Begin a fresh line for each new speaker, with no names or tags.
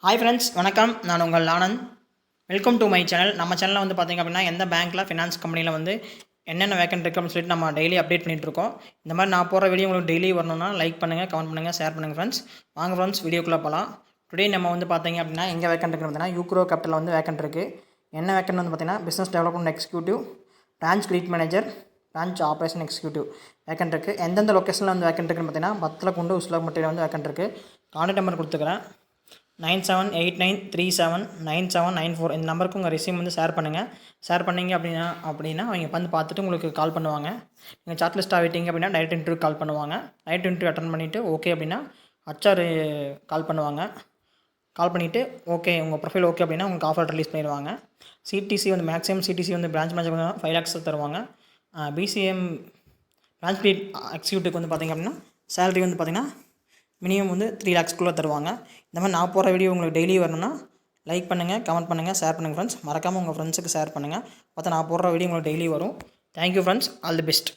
Hi friends, வணக்கம். நான் உங்கள் Anand. Welcome to my channel. நம்ம சேனலில் வந்து பார்த்திங்க அப்படின்னா எந்த பேங்க்கில் ஃபினான்ஸ் கம்பெனியில் வந்து என்னென்ன வேக்கன்ட் இருக்குது அப்படின்னு சொல்லிட்டு நம்ம டெய்லி அப்டேட் பண்ணிகிட்ருக்கோம். இந்த மாதிரி நான் போகிற வீடியோ உங்களுக்கு டெய்லி வரணும்னா லைக் பண்ணுங்கள், கமெண்ட் பண்ணுங்கள், ஷேர் பண்ணுங்கள் ஃப்ரெண்ட்ஸ். வாங்க ஃப்ரெண்ட்ஸ், வீடியோக்குள்ளே போகலாம். டுடே நம்ம வந்து பார்த்திங்க அப்படின்னா எங்கே வேக்கன்ட் இருக்குது பார்த்தீங்கன்னா யூக்ரோ கேபிட்டலில் வந்து வேக்கன்ட் இருக்குது. என்ன வேக்கன்ட் வந்து பார்த்திங்கன்னா business development executive, branch credit manager, branch operation executive vacant இருக்குது. எந்தெந்த லொக்கேஷனில் வந்து வேக்கன்ட் இருக்குன்னு பார்த்தீங்கன்னா பத்தலக்குண்டு, உசிலம்பட்டியில் வந்து வேக்கன்ட் இருக்குது. கான்டாக்ட் நம்பர் கொடுத்துக்கிறேன் 9789379794. இந்த நம்பருக்கு உங்கள் ரெஸ்யூம் வந்து ஷேர் பண்ணுங்கள். ஷேர் பண்ணிங்க அப்படின்னா அவங்க வந்து பார்த்துட்டு உங்களுக்கு கால் பண்ணுவாங்க. நீங்கள் சார்ட் லிஸ்ட் ஆகிட்டீங்க அப்படின்னா டைரக்ட் இன்டர்வியூ கால் பண்ணுவாங்க. டைரக்ட் இன்டர்வியூ அட்டன் பண்ணிவிட்டு ஓகே அப்படின்னா ஹச்ஆர் கால் பண்ணுவாங்க. கால் பண்ணிவிட்டு ஓகே உங்கள் ப்ரொஃபைல் ஓகே அப்படின்னா உங்களுக்கு ஆஃபர் ரிலீஸ் பண்ணிடுவாங்க. சிடிசி வந்து மேக்ஸிமம் சிடிசி வந்து பிரான்ச் மேனேஜர் 5 lakhs தருவாங்க. பிசிஎம் பிரான்ச் கிரெடிட் எக்ஸிக்யூட்டிவ்க்கு வந்து பார்த்திங்க அப்படின்னா சேலரி வந்து பார்த்திங்கன்னா மினிமம் வந்து 3 lakhsக்குள்ளே தருவாங்க. இந்த மாதிரி நான் போகிற வீடியோ உங்களுக்கு டெய்லி வரணும்னா லைக் பண்ணுங்கள், கமெண்ட் பண்ணுங்கள், ஷேர் பண்ணுங்கள் ஃப்ரெண்ட்ஸ். மறக்காமல் உங்கள் ஃப்ரெண்ட்ஸுக்கு ஷேர் பண்ணுங்கள். பார்த்தா நான் போடுற வீடியோ உங்களுக்கு டெய்லி வரும். Thank you friends, all the best.